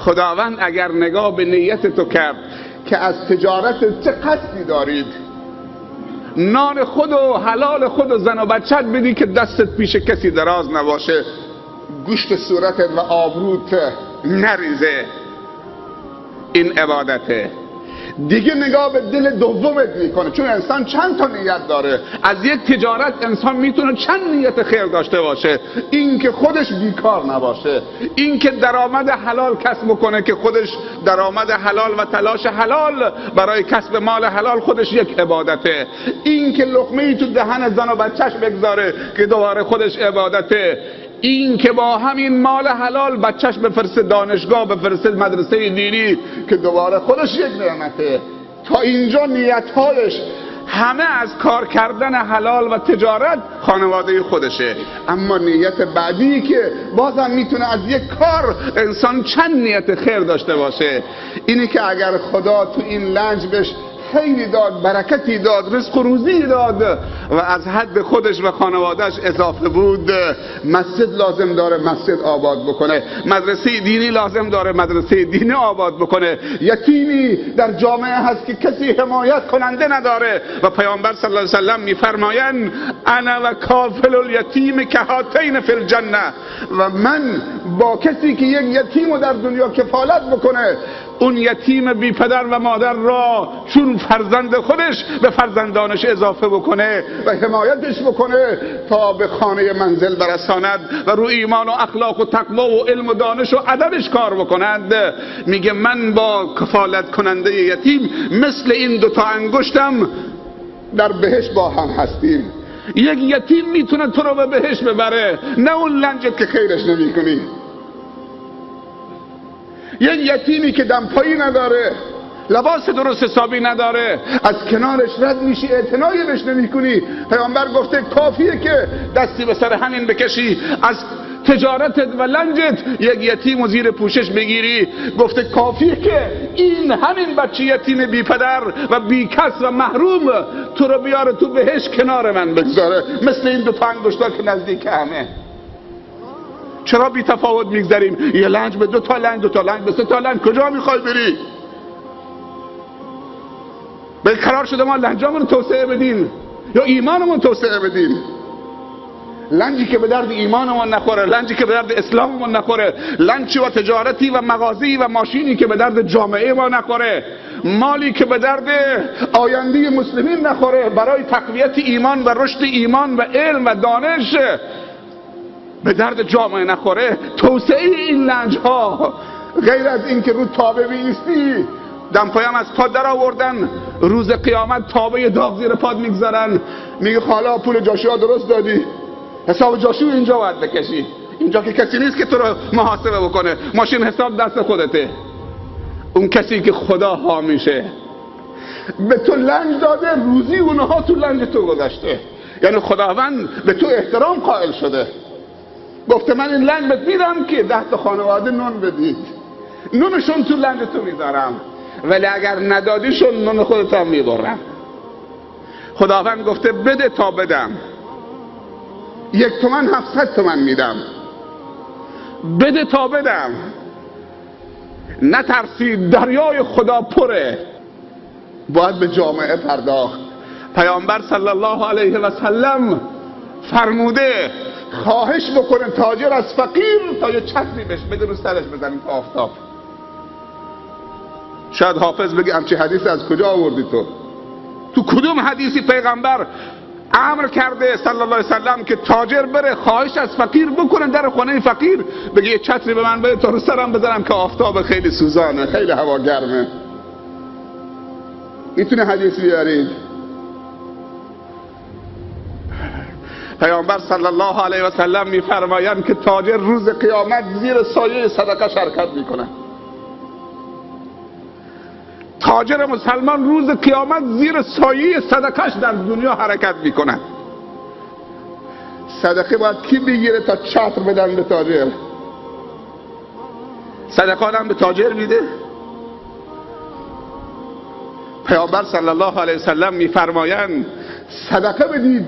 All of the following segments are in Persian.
خداوند اگر نگاه به نیت تو کرد که از تجارت چه قصدی دارید، نان خود و حلال خود و زن و بچت بدی که دستت پیش کسی دراز نباشه، گوشت صورتت و آبروت نریزه، این عبادته. دیگه نگاه به دل دومت میکنه، چون انسان چند تا نیت داره. از یک تجارت انسان میتونه چند نیت خیر داشته باشه. این که خودش بیکار نباشه، این که درآمد حلال کسب کنه که خودش درآمد حلال و تلاش حلال برای کسب مال حلال خودش یک عبادته. این که لقمه‌ای تو دهن زن و بچهش بگذاره که دوباره خودش عبادته. این که با همین مال حلال بچهش بفرسته دانشگاه، بفرسته مدرسه دینی که دوباره خودش یک نعمته. تا اینجا نیتهایش همه از کار کردن حلال و تجارت خانواده خودشه. اما نیت بعدی که بازم میتونه از یک کار انسان چند نیت خیر داشته باشه، اینی که اگر خدا تو این لنج بهش خیلی داد، برکتی داد، رزق و روزی داد و از حد خودش و خانوادهش اضافه بود، مسجد لازم داره مسجد آباد بکنه، مدرسه دینی لازم داره مدرسه دینی آباد بکنه، یتیمی در جامعه هست که کسی حمایت کننده نداره و پیامبر صلی الله علیه و سلم میفرمایند انا و کافل الیتیم کهاتین فی الجنه، و من با کسی که یک یتیم رو در دنیا کفالت بکنه، اون یتیم بی پدر و مادر را چون فرزند خودش به فرزندانش اضافه بکنه و حمایتش بکنه تا به خانه منزل برساند و رو ایمان و اخلاق و تقوا و علم و دانش و ادبش کار بکند. میگه من با کفالت کننده یتیم مثل این دوتا انگشتم در بهشت با هم هستیم. یک یتیم میتونه تو رو به بهشت ببره، نه اون لنجت که خیرش نمی کنی. یک یتیمی که دمپایی نداره، لباس درست حسابی نداره، از کنارش رد میشی، اعتنایی بهش نمی کنی. پیامبر گفته کافیه که دستی به سر همین بکشی، از تجارتت و لنجت یک یتیم و زیر پوشش بگیری. گفته کافیه که این همین بچه یتیم بی پدر و بی کس و محروم تو رو بیاره تو بهشت کنار من بگذاره، مثل این دو تا انگشتا که نزدیک همه. چرا بی تفاوت میگذاریم؟ یه لنج به دو تا لنج، دو تا لنج به سه تا لنج. کجا میخوای بری؟ به قرار شده ما لنجامون توسعه بدیم یا ایمانمون توسعه بدیم؟ لنجی که به درد ایمانمون نخوره، لنجی که به درد اسلاممون نخوره، لنجی و تجارتی و مغازی و ماشینی که به درد جامعه ما نخوره، مالی که به درد آینده مسلمین نخوره، برای تقویت ایمان و رشد ایمان و علم و دانش به درد جامعه نخوره. توسعه این لنج ها غیر از این که رو تابه بیستی، دمپایم از پاد در آوردن، روز قیامت تابه داغ زیر پاد میگذارن، میگه حالا پول جاشو درست دادی، حساب جاشو اینجا باید بکشی، اینجا که کسی نیست که تو رو محاسبه بکنه، ماشین حساب دست خودته. اون کسی که خدا حامیشه به تو لنج داده، روزی اونها تو لنج تو گذاشته، یعنی خداوند به تو احترام قائل شده. گفته من این لنج بهت میدم که 10 تا خانواده نون بدید، نونشون تو لنج تو میذارم، ولی اگر ندادیشون نون خودت هم میبرم. خداوند گفته بده تا بدم، 1 تومن 700 تومن میدم، بده تا بدم. نترسید، دریای خدا پره، باید به جامعه پرداخت. پیامبر صلی الله علیه و سلم فرموده خواهش بکنه تاجر از فقیر تا یه چتری بهش بده رو سرش بزنید تا آفتاب. شاید حافظ بگه همچی حدیث از کجا آوردی تو کدوم حدیثی پیغمبر امر کرده صلی الله علیه وسلم که تاجر بره خواهش از فقیر بکنه در خونه فقیر، بگه یه چتری به من بده تا رو سرم بزنم که آفتاب خیلی سوزانه، خیلی هوا گرمه؟ میتونه حدیث بیارید؟ پیامبر صلی الله علیه و سلم میفرمایند که تاجر روز قیامت زیر سایه صدقه شرکت میکنه. تاجر مسلمان روز قیامت زیر سایه صدقهش در دنیا حرکت میکنه. صدقه باید کی بگیره تا چتر بدن به تاجر؟ صدقه هم به تاجر میده؟ پیامبر صلی الله علیه و سلم میفرمایند صدقه بدید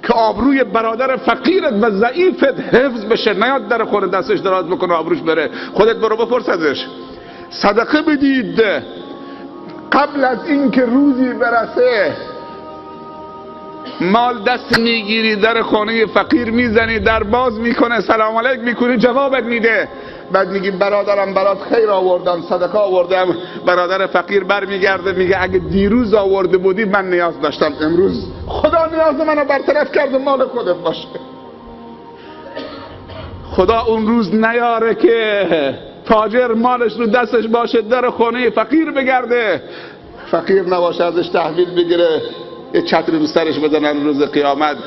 که آبروی برادر فقیرت و ضعیفت حفظ بشه، نیاد در خونه دستش دراز بکنه آبروش بره. خودت برو بپرس ازش. صدقه بدید قبل از اینکه روزی برسه. مال دست میگیری در خانه فقیر میزنی، در باز میکنه، سلام علیک میکنی، جوابت میده، بعد میگی برادرم برات خیر آوردم، صدقه آوردم. برادر فقیر برمیگرده میگه اگه دیروز آورده بودی من نیاز داشتم، امروز خدا نیاز منو برطرف کرده، مال خودت باشه. خدا اون روز نیاره که تاجر مالش رو دستش باشه در خانه فقیر بگرده، فقیر نباشه ازش تحویل بگیره، یه چتر رو سرش بزنن روز قیامت.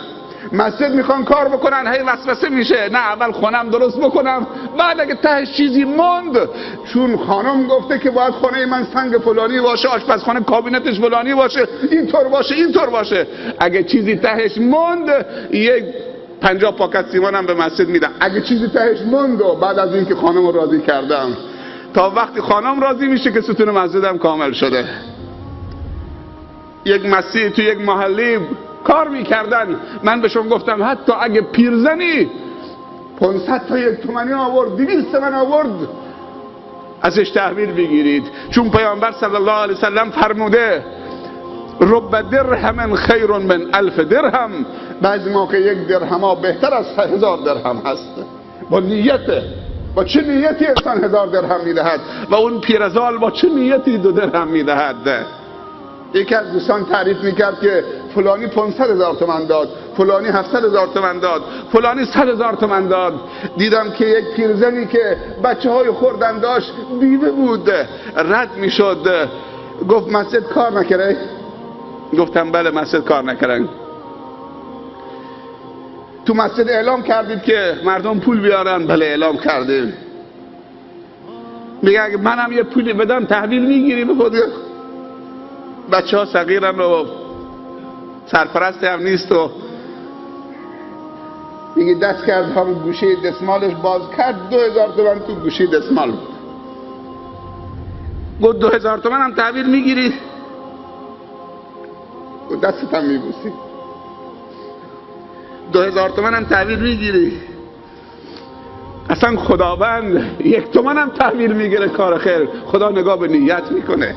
مسجد میخوان کار بکنن، هی وسوسه میشه، نه اول خونم درست بکنم، بعد اگه تهش چیزی موند، چون خانم گفته که باید خونه من سنگ فلانی باشه، آشپزخانه کابینتش فلانی باشه، اینطور باشه اینطور باشه، اگه چیزی تهش موند یک 50 پاکت سیمانم به مسجد میدم، اگه چیزی تهش موند و بعد از اینکه خانم رو راضی کردم. تا وقتی خانم راضی میشه که ستون مسجدم کامل شده. یک مسیح تو یک محله کار میکردن، من بهشون گفتم حتی اگه پیرزنی 500 تا 1 تومانی آورد، 200 تومن آورد، ازش تحویل بگیرید، چون پیامبر صلی الله علیه وسلم فرموده رب درهم خیر من 1000 درهم. بعضی موقع 1 درهم ها بهتر از 1000 درهم هست. با نیته، با چه نیتی انسان 1000 درهم میدهد و اون پیرزال با چه نیتی 2 درهم میدهد. یکی از دوستان تعریف میکرد که فلانی 500,000 تومان داد، فلانی 700,000 تومان داد، فلانی 100,000 تومان داد. دیدم که یک پیرزنی که بچه های خوردن داشت، بیوه بود، رد میشد، گفت مسجد کار نکره؟ گفتم بله مسجد کار نکرن. تو مسجد اعلام کردید که مردم پول بیارن؟ بله اعلام کردیم. میگه اگه منم یه پولی بدم تحویل میگیری؟ بخودی بچه ها صغیرن و سرپرست هم نیست و میگه دست کرد هم گوشه دستمالش باز کرد، 2000 تومان تو گوشه دستمال بود. گفت 2000 تومان هم تحویل میگیری؟ دستت هم میبوسی. 2000 تومان هم تحویل میگیری؟ اصلا خداوند 1 تومان هم تحویل میگیره کار خیر. خدا نگاه به نیت میکنه.